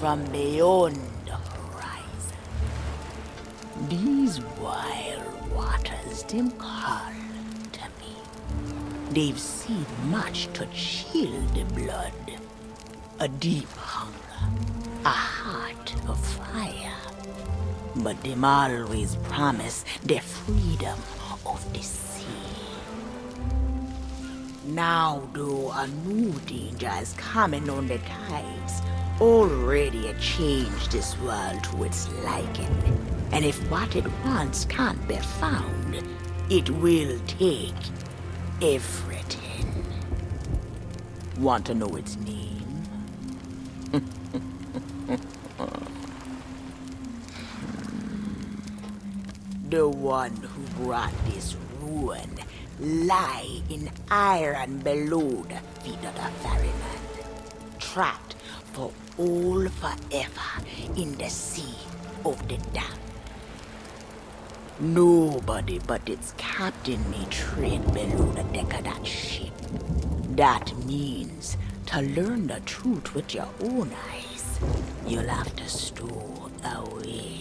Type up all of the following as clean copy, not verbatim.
from beyond the horizon. These wild waters, them call to me. They've seen much to chill the blood. A deep hunger, a heart of fire. But them always promise the freedom of the sea. Now, though, a new danger is coming on the tides. Already it changed this world to its liking. And if what it wants can't be found, it will take everything. Want to know its name? The one who brought this ruin lie in iron below the feet of the ferryman, trapped for all forever in the sea of the damned. Nobody but its captain may tread below the deck of that ship. That means to learn the truth with your own eyes, you'll have to stow away.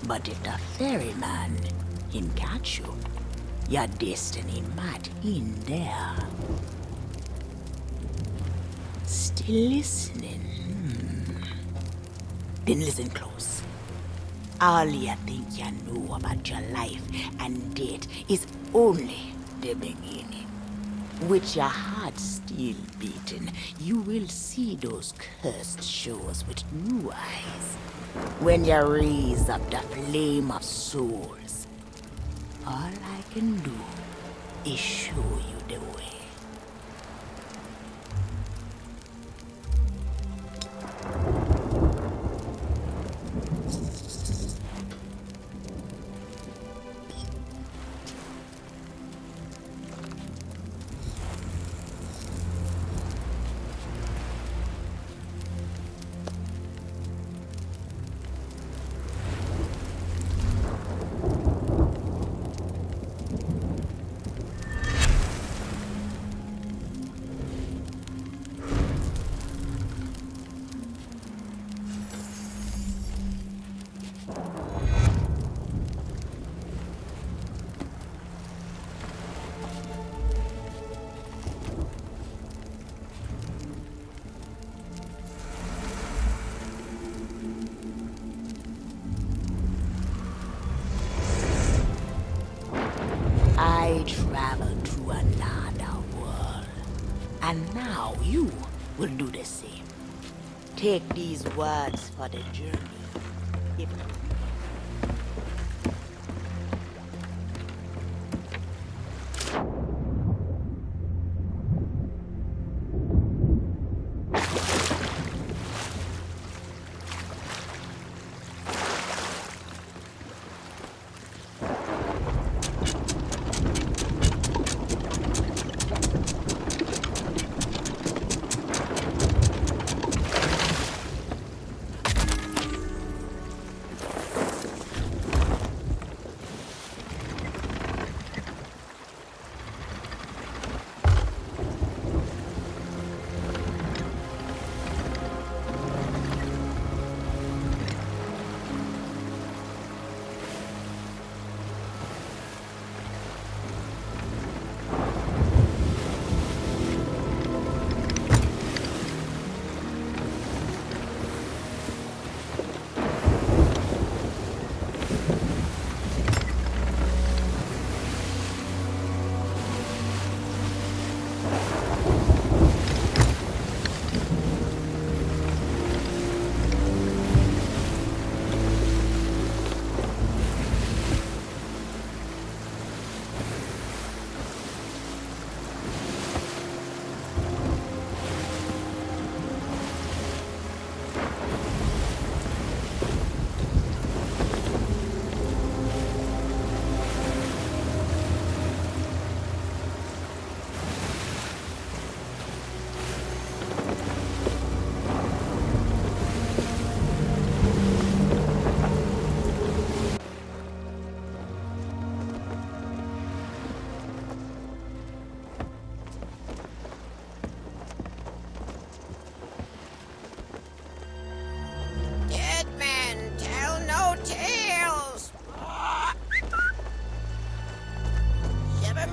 But if the ferryman can catch you, your destiny might end there. Still listening? Then listen close. All you think you know about your life and death is only the beginning. With your heart still beating, you will see those cursed shores with new eyes. When you raise up the flame of souls, all I can do is show you the way. I traveled to another world, and now you will do the same. Take these words for the journey. If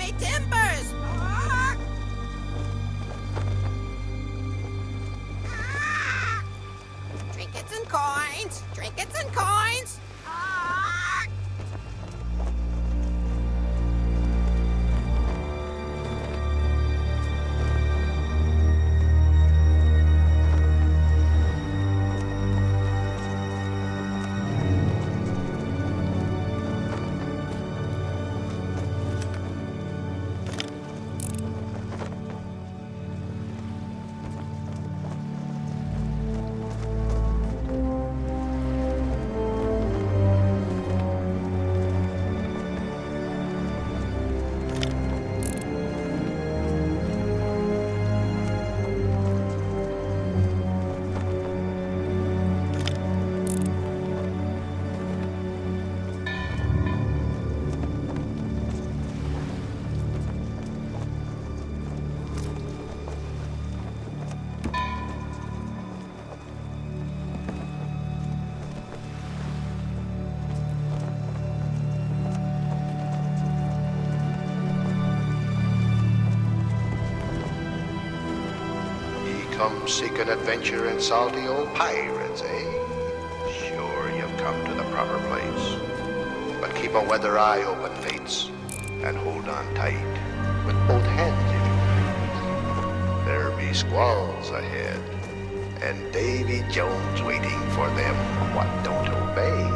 me timbers! Trinkets and coins! Trinkets and coins! Come seek an adventure in salty old pirates, eh? Sure, you've come to the proper place. But keep a weather eye open, Fates, and hold on tight with both hands if you please. There be squalls ahead, and Davy Jones waiting for them what don't obey.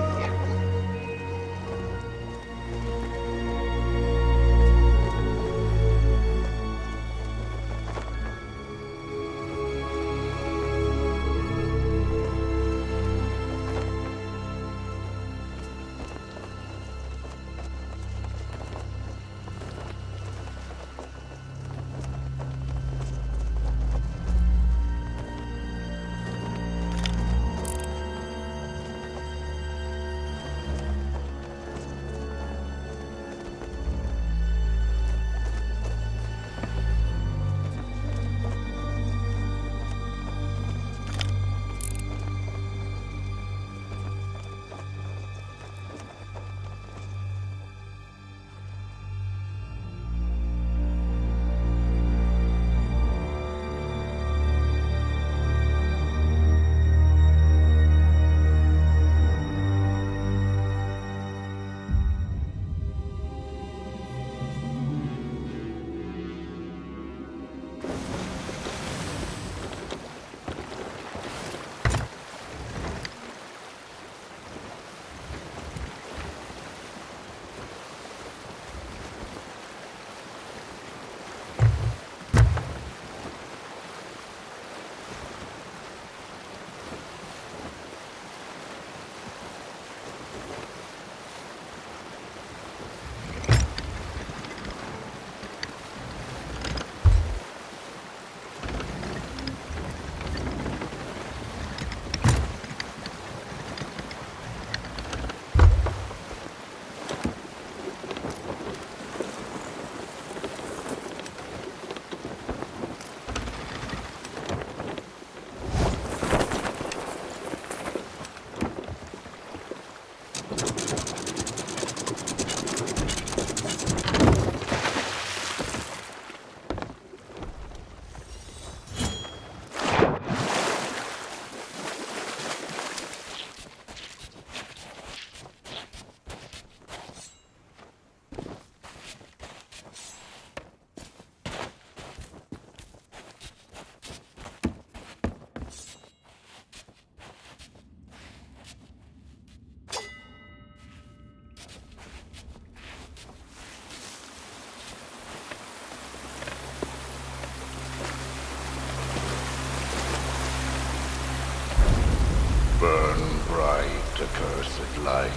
Burn bright, accursed light,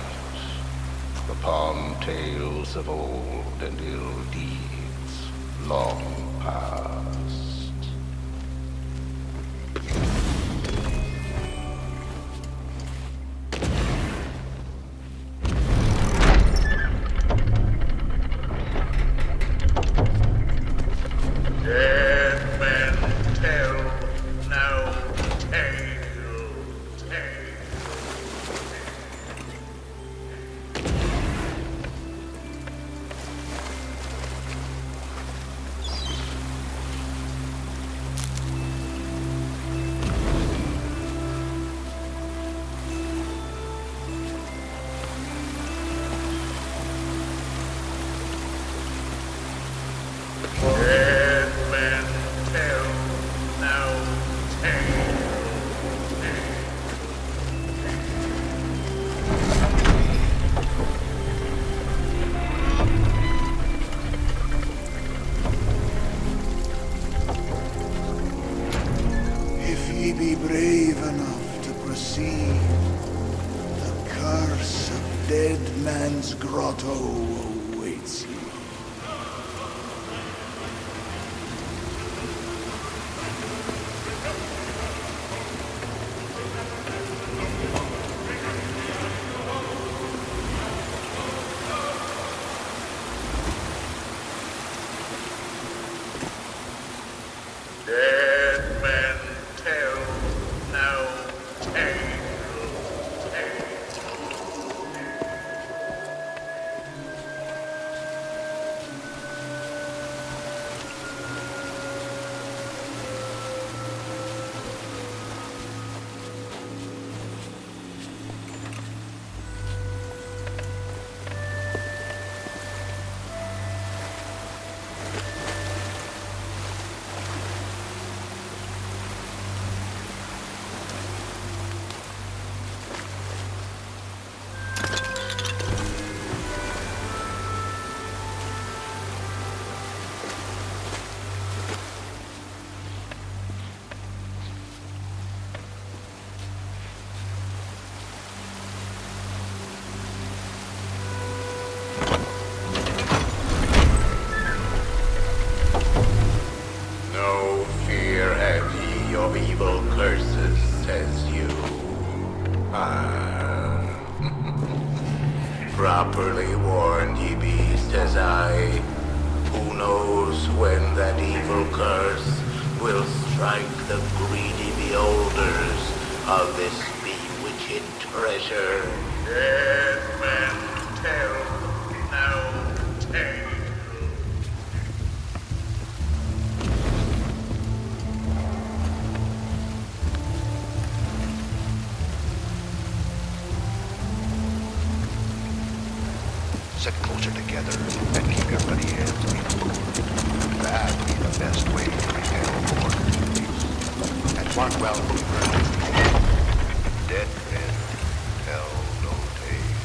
upon tales of old and ill deeds long past. Dead men tell no tale. grotto awaits you. Dead men tell no tale. No fear have ye of evil curses, says you. Ah. Properly warned ye beast as I. Who knows when that evil curse will strike the greedy beholders of this bewitched treasure? Dead men tell no tale. Sit closer together and keep your bloody hands clean. That be the best way to repel more. And mark well, dead men tell no tale.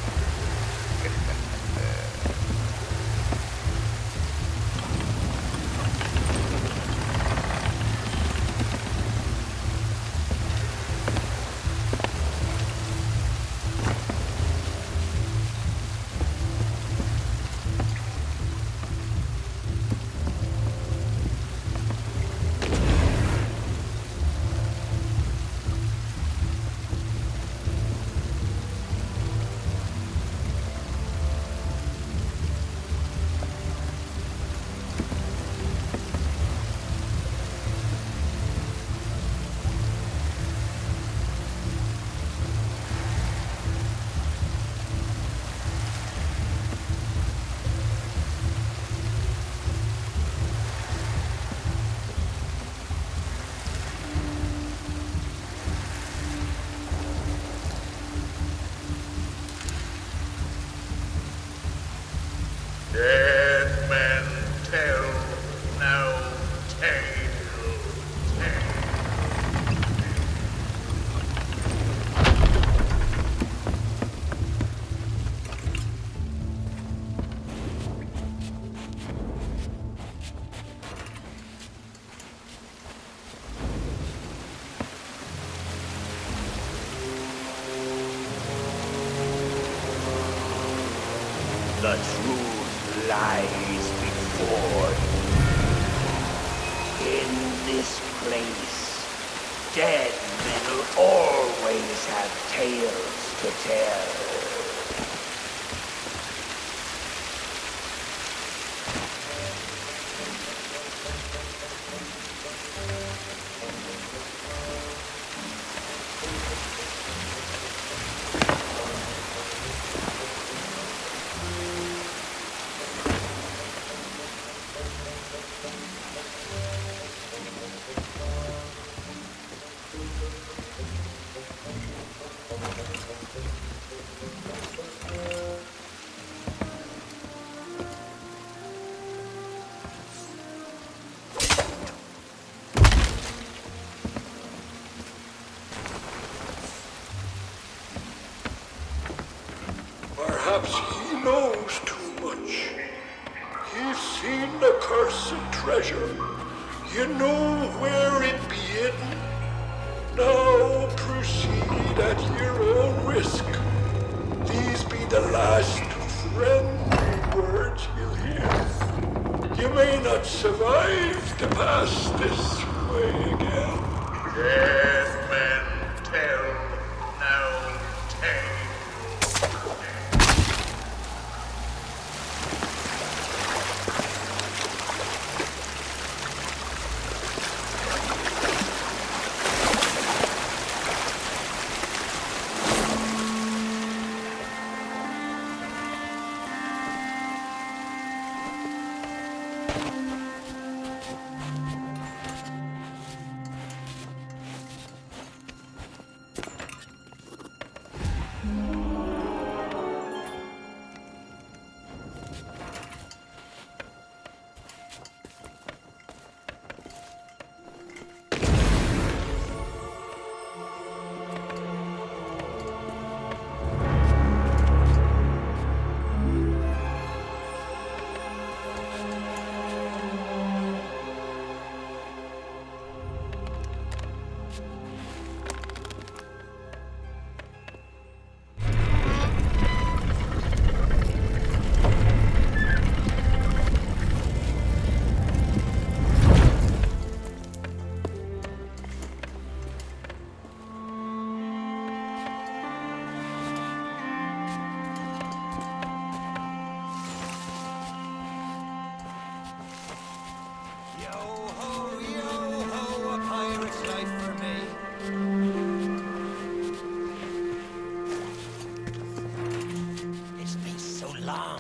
Dead men tell no tale. The truth lies before you. In this place, dead men will always have tales to tell. Perhaps he knows too much. He's seen the cursed treasure. You know where it be hidden. Now proceed at your own risk. These be the last friendly words you'll hear. You may not survive to pass this way again. Dead men tell no tale.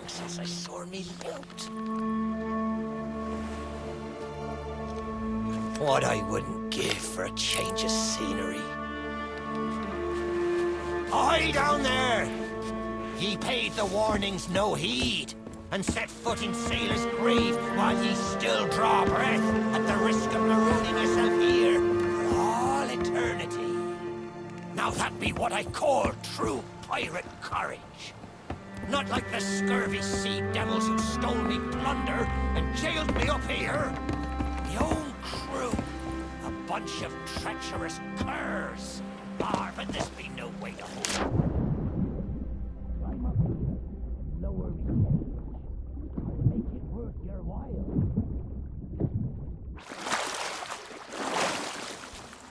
Since I saw me out. What I wouldn't give for a change of scenery. Aye, down there! Ye paid the warnings no heed, and set foot in sailor's grave while ye still draw breath at the risk of marooning yourself here for all eternity. Now that be what I call true pirate courage. Not like the scurvy sea devils who stole me plunder and jailed me up here. My own crew, a bunch of treacherous curs. But this be no way to hold. Climb up here, lower me. I'll make it worth your while.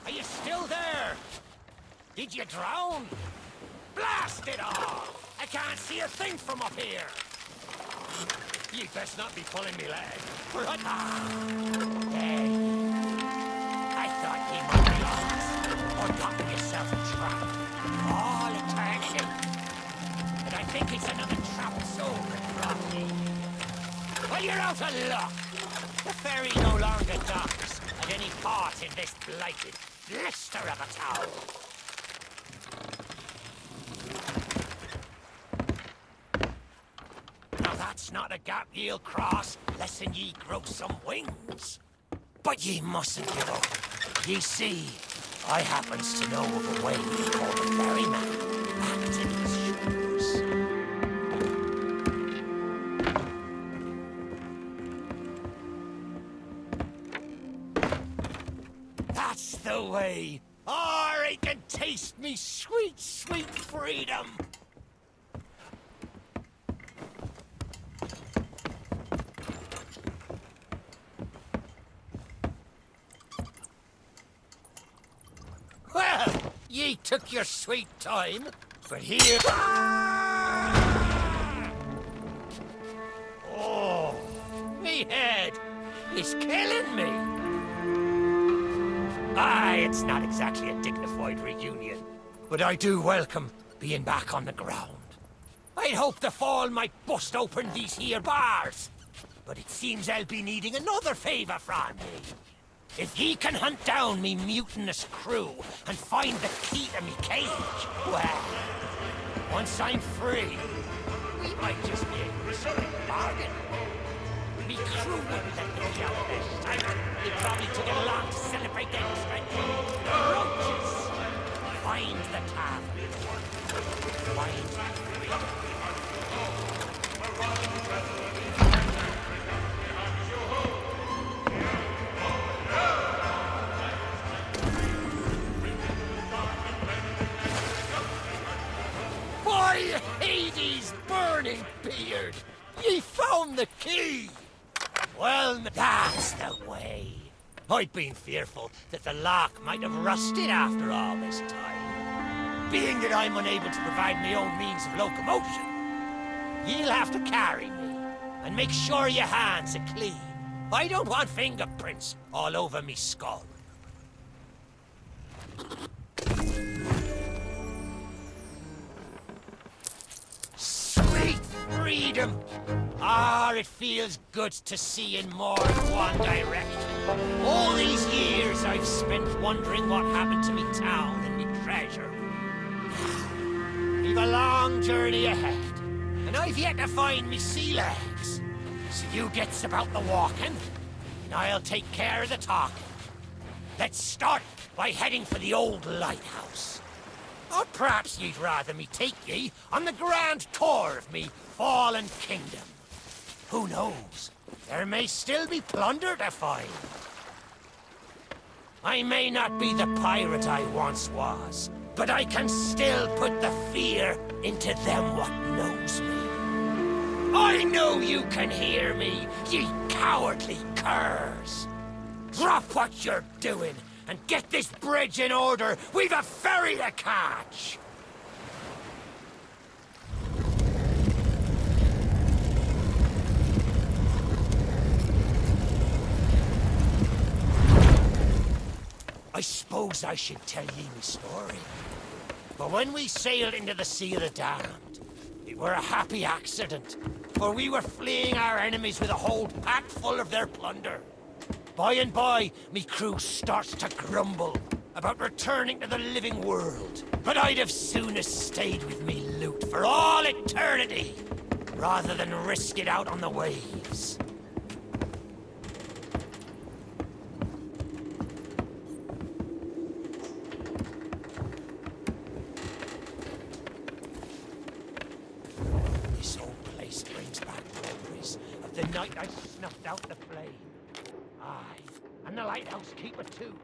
Are you still there? Did you drown? Blast it all! I can't see a thing from up here! You'd best not be pulling me leg. What? Hey. I thought he might be lost. Or gotten yourself a trap. All eternity. But I think it's another trap soul that brought me. Well, you're out of luck. The ferry no longer docks at any part in this blighted blister of a town. That's not a gap ye'll cross, less'n ye grow some wings. But ye mustn't give up. Ye see, I happens to know of a way to call the ferryman back to these shores. That's the way. Or I can taste me sweet, sweet freedom. Ye took your sweet time, but here... Oh, me head is killing me. Aye, it's not exactly a dignified reunion, but I do welcome being back on the ground. I'd hoped the fall might bust open these here bars, but it seems I'll be needing another favour from me. If ye can hunt down me mutinous crew and find the key to me cage, well, once I'm free, we might just be able to sort of bargain. Me crew wouldn't let me be out of their sight. They probably took it along to celebrate their treasure. The roaches. Find the tavern. Find freedom. Hades burning beard! Well, that's the way. I'd been fearful that the lock might have rusted after all this time. Being that I'm unable to provide my own means of locomotion, you'll have to carry me, and make sure your hands are clean. I don't want fingerprints all over me skull. Sweet freedom! Ah, it feels good to see in more than one direction. All these years I've spent wondering what happened to me town and me treasure. We've a long journey ahead, and I've yet to find me sea legs. So you gets about the walking, and I'll take care of the talking. Let's start by heading for the old lighthouse. Or perhaps you'd rather me take ye on the grand tour of me fallen kingdom. Who knows? There may still be plunder to find. I may not be the pirate I once was, but I can still put the fear into them what knows me. I know you can hear me, ye cowardly curs. Drop what you're doing and get this bridge in order. We've a ferry to catch. I suppose I should tell ye me story. But when we sailed into the Sea of the Damned, it were a happy accident, for we were fleeing our enemies with a whole pack full of their plunder. By and by, me crew starts to grumble about returning to the living world. But I'd have sooner stayed with me loot for all eternity, rather than risk it out on the waves. This old place brings back memories of the night I snuffed out the flame. Aye, and the lighthouse keeper too.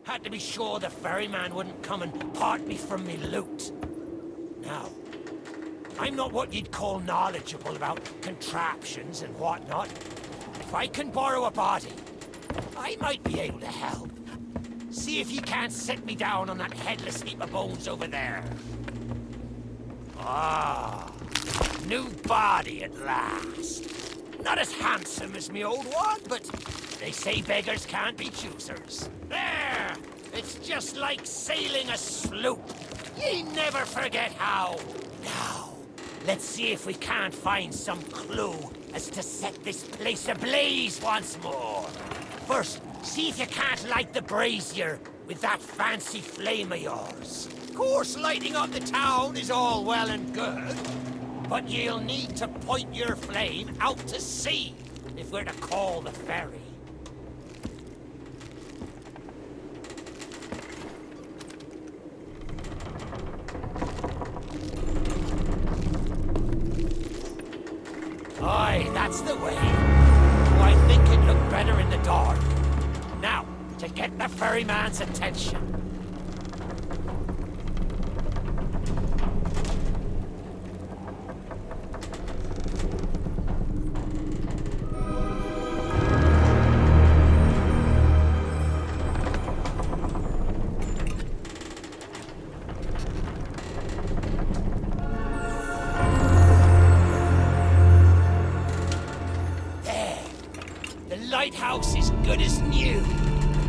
Had to be sure the ferryman wouldn't come and part me from me loot. Now, I'm not what you'd call knowledgeable about contraptions and whatnot. If I can borrow a body, I might be able to help. See if you can't set me down on that headless heap of bones over there. Ah, new body at last. Not as handsome as me old one, but they say beggars can't be choosers. There! It's just like sailing a sloop. Ye never forget how. Now, let's see if we can't find some clue as to set this place ablaze once more. First, see if you can't light the brazier with that fancy flame of yours. Of course, lighting up the town is all well and good, but you'll need to point your flame out to sea if we're to call the ferry. Aye, that's the way. Oh, I think it'd look better in the dark. Now, to get the ferryman's attention. Lighthouse is good as new.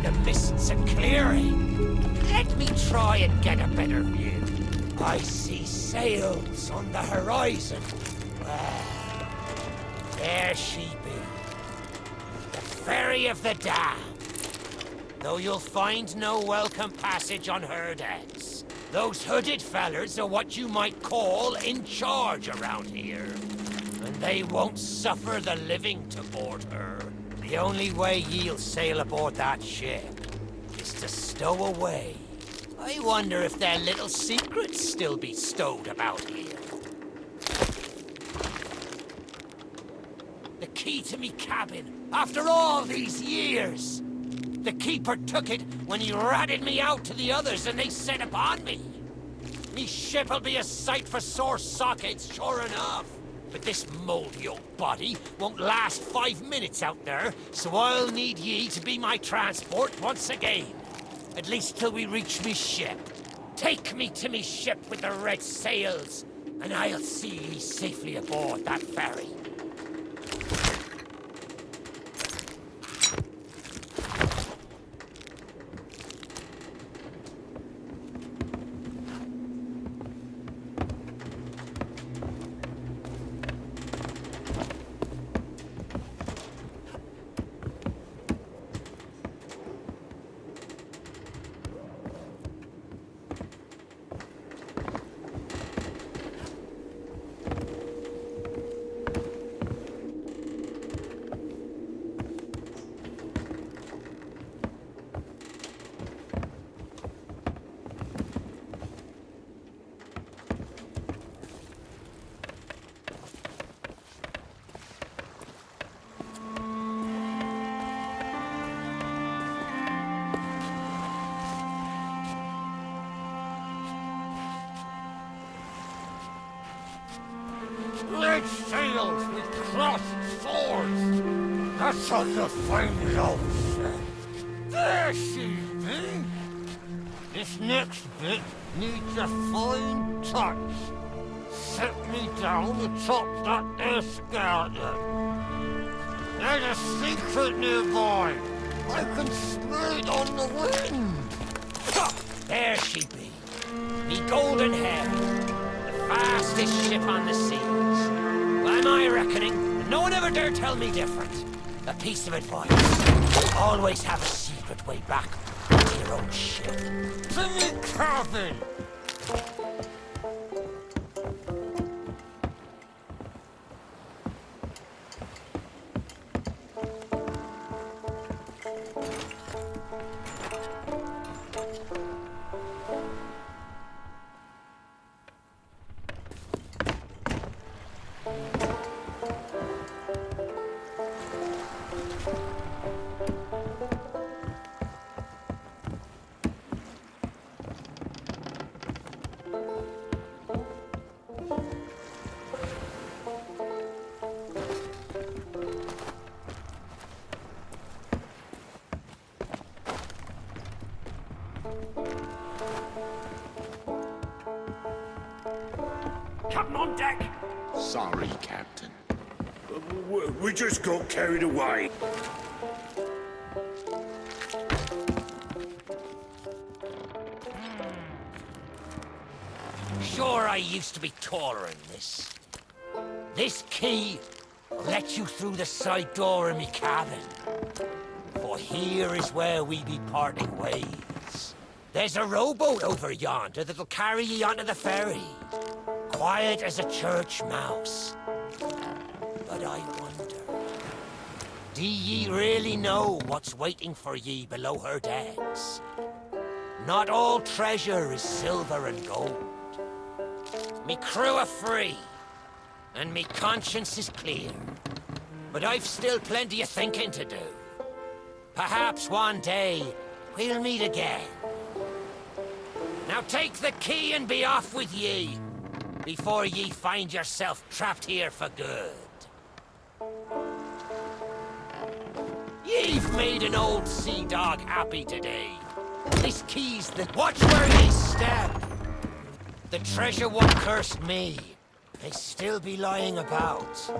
The mists are clearing. Let me try and get a better view. I see sails on the horizon. Well, there she be. The Ferry of the Damned. Though you'll find no welcome passage on her decks. Those hooded fellers are what you might call in charge around here. And they won't suffer the living to board her. The only way ye'll sail aboard that ship is to stow away. I wonder if their little secrets still be stowed about here. The key to me cabin, after all these years. The keeper took it when he ratted me out to the others and they set upon me. Me ship'll be a sight for sore sockets, sure enough. But this moldy old body won't last 5 minutes out there, so I'll need ye to be my transport once again. At least till we reach me ship. Take me to me ship with the red sails, and I'll see ye safely aboard that ferry. Red sails with crossed swords. That's on the fine old ship. There she be. This next bit needs a fine touch. Set me down atop that there skeleton. There's a secret nearby. I can smell it on the wind. There she be. Me golden hair. Fastest ship on the seas. By my reckoning, no one ever dare tell me different. A piece of advice. Always have a secret way back to your own ship. To me cabin! Captain on deck! Sorry, Captain. We just got carried away. Sure, I used to be taller than this. This key lets you through the side door of me cabin. For here is where we be parting ways. There's a rowboat over yonder that'll carry ye onto the ferry. Quiet as a church mouse. But I wonder, do ye really know what's waiting for ye below her decks? Not all treasure is silver and gold. Me crew are free, and me conscience is clear. But I've still plenty of thinking to do. Perhaps one day, we'll meet again. Now take the key and be off with ye, before ye find yourself trapped here for good. Ye've made an old sea dog happy today. This key's the... Watch where ye step! The treasure what cursed me may still be lying about.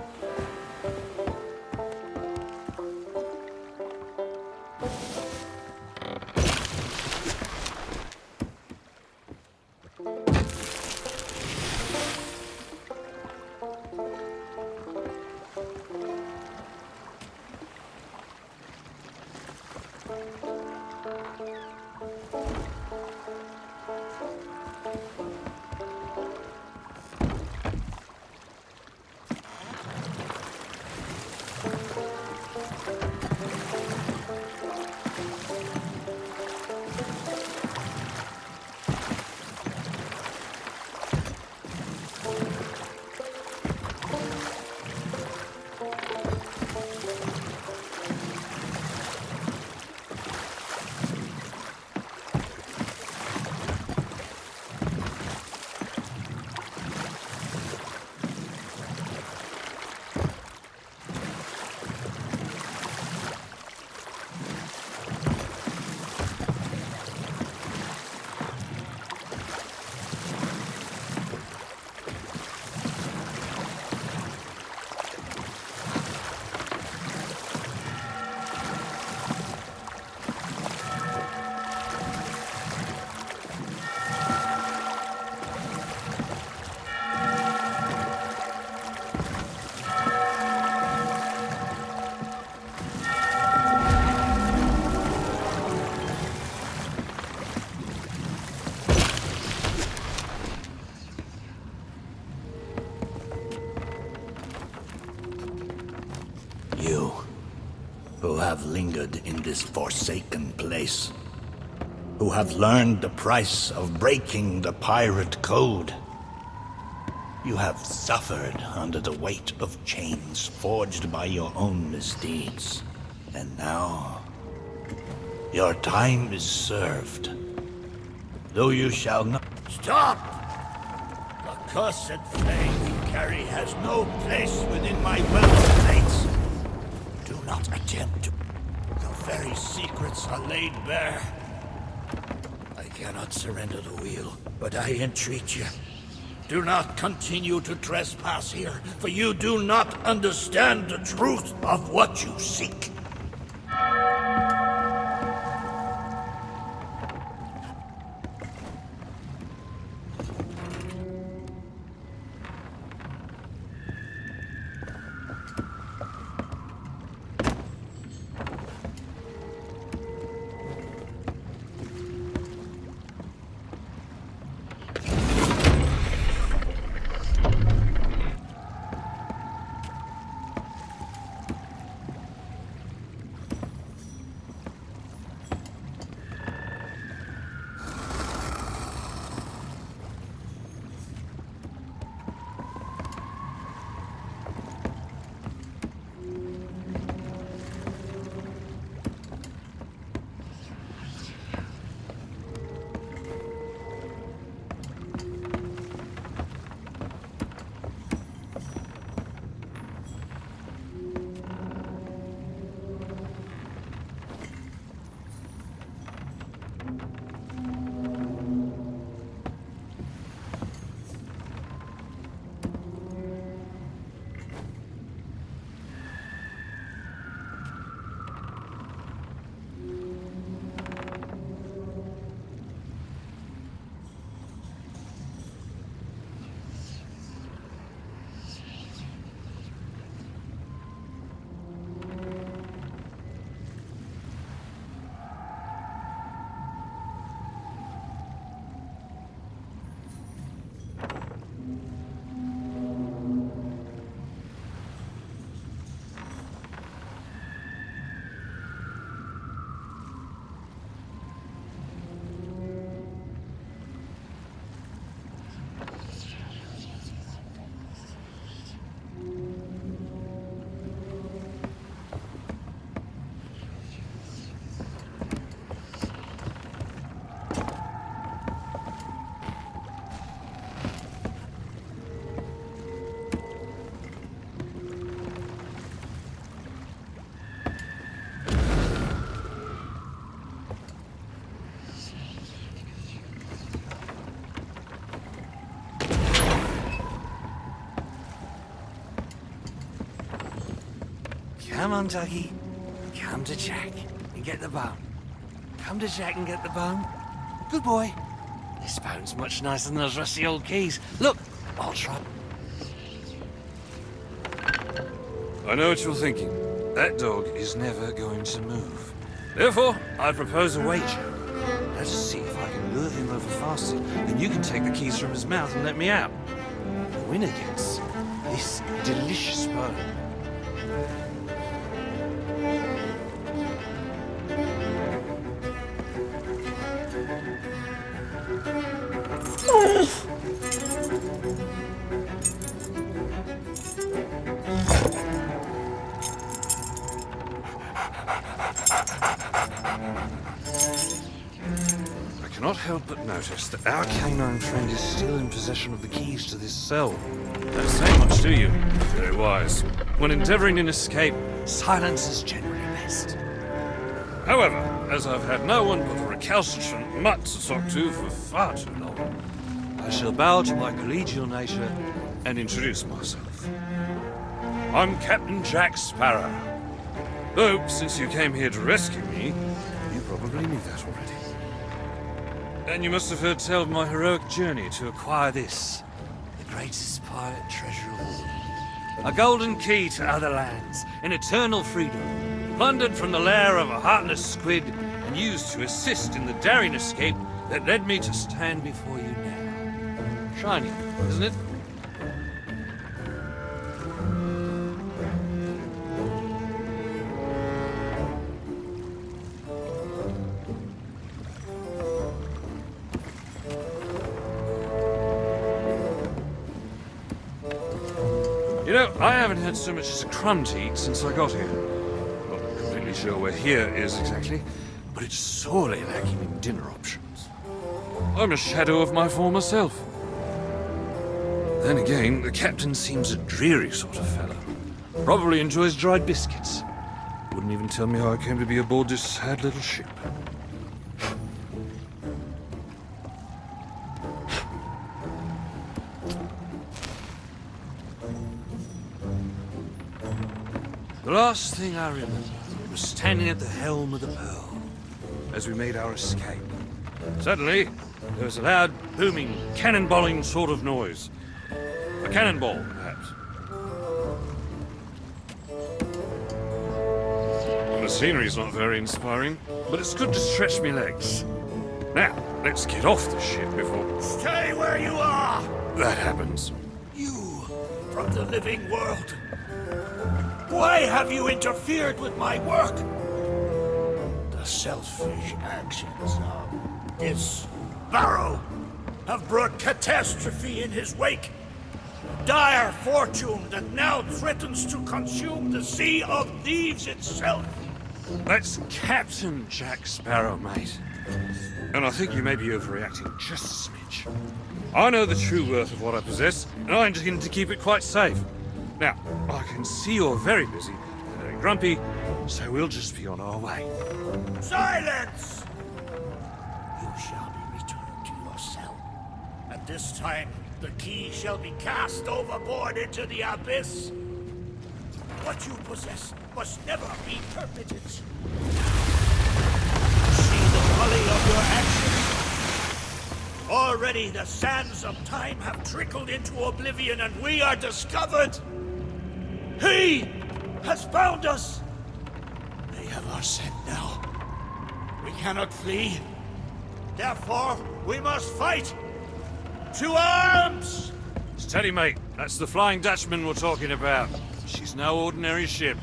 who have lingered in this forsaken place, who have learned the price of breaking the pirate code. You have suffered under the weight of chains forged by your own misdeeds. And now, your time is served. Though you shall not... Stop! The cursed flame you carry has no place within my wealth plates. Do not attempt to... The very secrets are laid bare. I cannot surrender the wheel, but I entreat you. Do not continue to trespass here, for you do not understand the truth of what you seek. Come on, Dougie. Come to Jack and get the bone. Come to Jack and get the bone. Good boy. This bone's much nicer than those rusty old keys. Look, I'll try. I know what you're thinking. That dog is never going to move. Therefore, I propose a wager. Let's see if I can lure him over faster. Then you can take the keys from his mouth and let me out. The winner gets this delicious bone. I cannot help but notice that our canine friend is still in possession of the keys to this cell. Don't say much, do you? Very wise. When endeavoring an escape, silence is generally best. However, as I've had no one but a recalcitrant mutt to talk to for far too long, I shall bow to my collegial nature and introduce myself. I'm Captain Jack Sparrow. Though, since you came here to rescue me, you probably knew that already. And you must have heard tell of my heroic journey to acquire this, the greatest pirate treasure of all. A golden key to other lands, in eternal freedom, plundered from the lair of a heartless squid, and used to assist in the daring escape that led me to stand before you now. Shiny, isn't it? You know, I haven't had so much as a crumb to eat since I got here. Not completely sure where here is exactly, but it's sorely lacking in dinner options. I'm a shadow of my former self. Then again, the captain seems a dreary sort of fellow. Probably enjoys dried biscuits. Wouldn't even tell me how I came to be aboard this sad little ship. The last thing I remember was standing at the helm of the Pearl as we made our escape. Suddenly, there was a loud, booming, cannonballing sort of noise. A cannonball, perhaps. The scenery's not very inspiring, but it's good to stretch me legs. Now, let's get off the ship before... Stay where you are! that happens. You, from the living world. Why have you interfered with my work? The selfish actions of this Barrow have brought catastrophe in his wake. Dire fortune that now threatens to consume the Sea of Thieves itself. That's Captain Jack Sparrow, mate. And I think you may be overreacting just a smidge. I know the true worth of what I possess, and I intend to keep it quite safe. Now, I can see you're very busy and very grumpy, so we'll just be on our way. Silence! You shall be returned to your cell. And this time, the key shall be cast overboard into the abyss. What you possess must never be permitted. See the folly of your actions? Already the sands of time have trickled into oblivion and we are discovered. He has found us. They have our scent now. We cannot flee. Therefore, we must fight. To arms! Steady, mate. That's the Flying Dutchman we're talking about. She's no ordinary ship.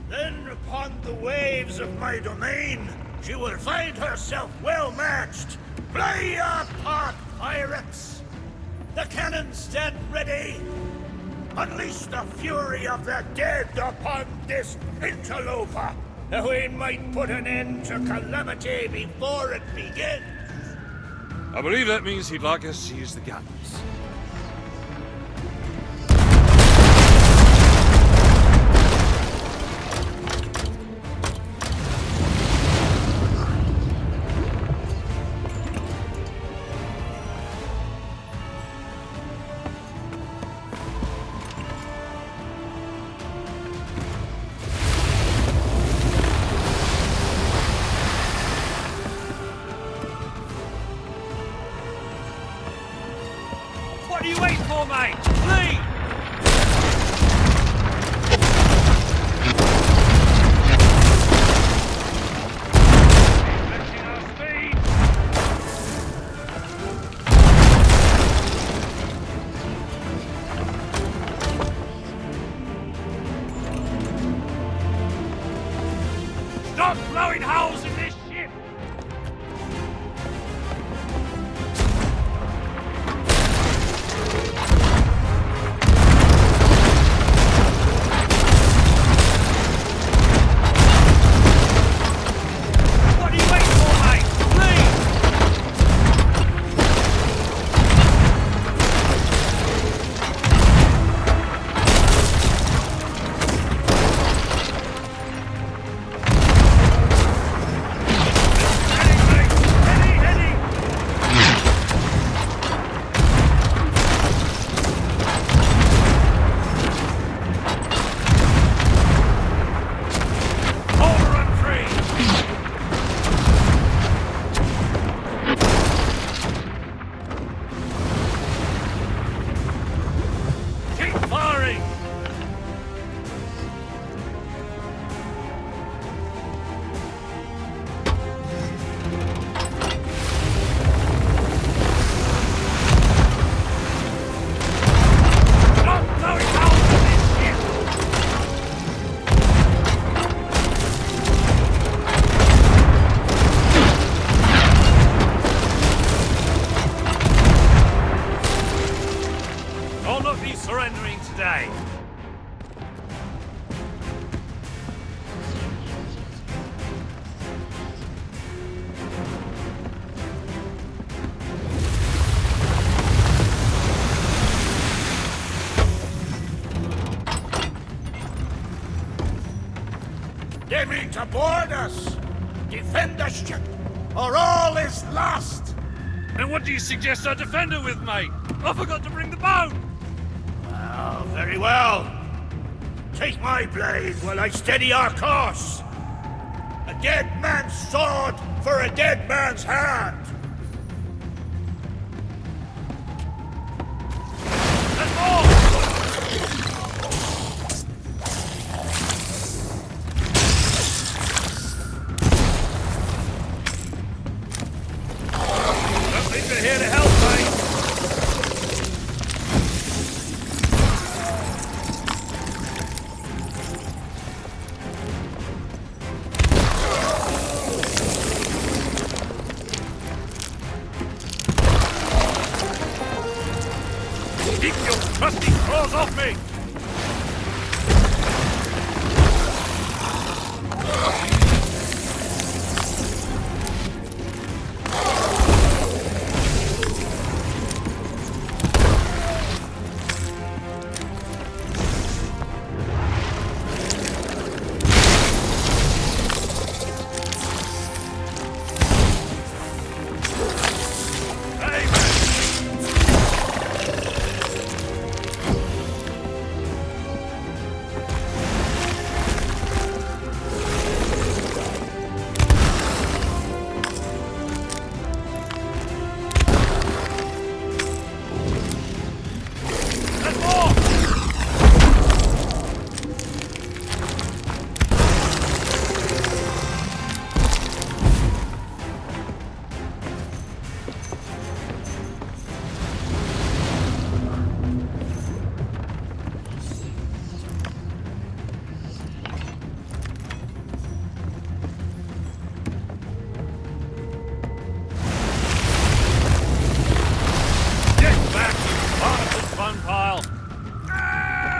Then upon the waves of my domain, she will find herself well matched. Play your part, pirates! The cannons stand ready. Unleash the fury of the dead upon this interloper, that we might put an end to calamity before it begins. I believe that means he'd like us to use the guns. What are you waiting for, mate? Flee! Matching our speed! Stop blowing holes in this ship! What are you waiting for, mate? Flee! They mean to board us. Defend the ship, or all is lost. And what do you suggest I defend her with, mate? I forgot to bring the bone! Well, very well. Take my blade while I steady our course. A dead man's sword for a dead man's hand. There's more! Don't think we're here to help, mate. Keep your trusty claws off me! Hey, man! There's more! Get back, you barnacle fun pile! Ah!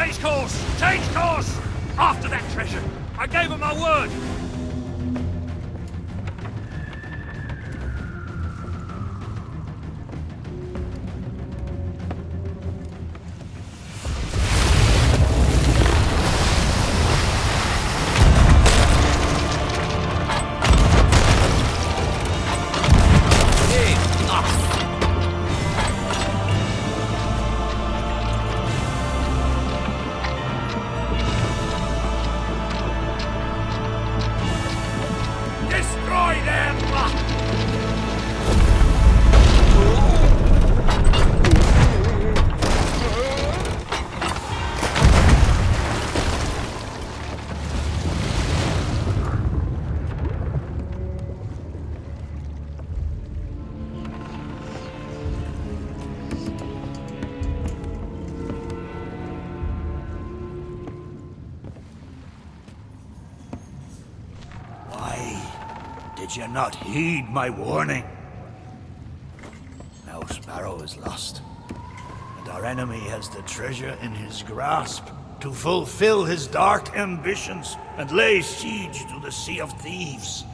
Change course! Change course! After that treasure! I gave her my word! Destroy them! Why did you not heed my warning? Now Sparrow is lost, and our enemy has the treasure in his grasp to fulfill his dark ambitions and lay siege to the Sea of Thieves.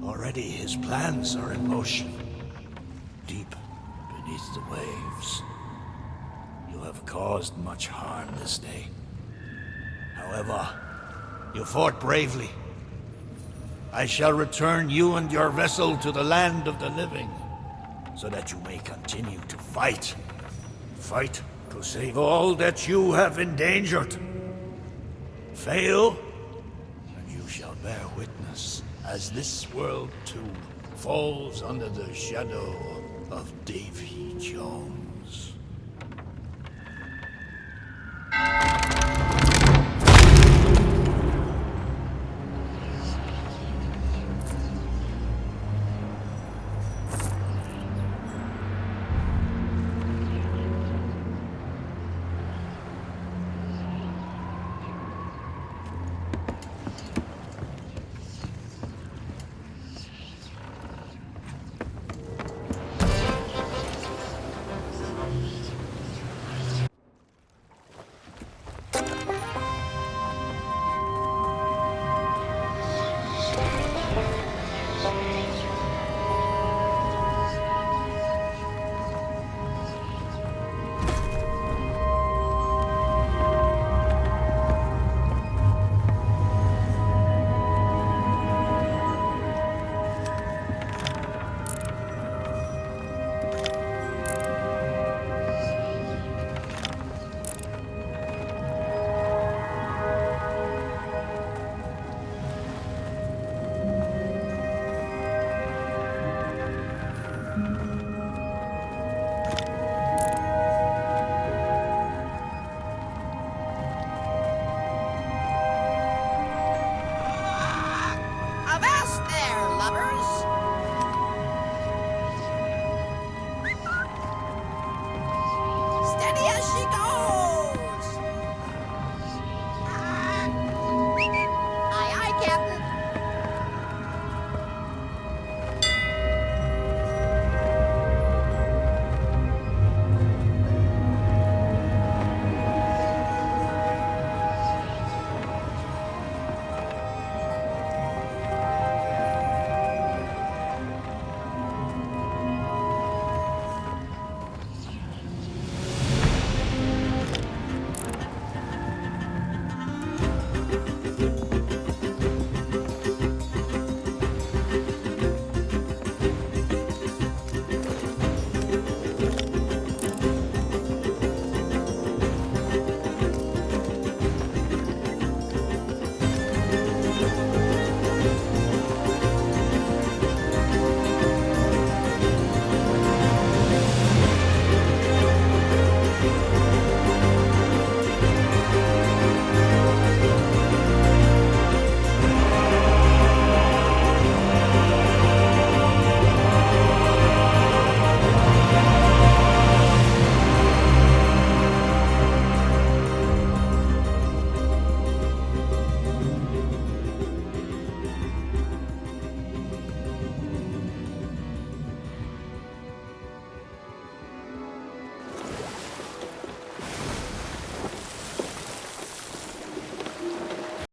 Already his plans are in motion, deep beneath the waves. You have caused much harm this day. However, you fought bravely. I shall return you and your vessel to the land of the living, so that you may continue to fight. Fight to save all that you have endangered. Fail, and you shall bear witness as this world too falls under the shadow of Davy Jones.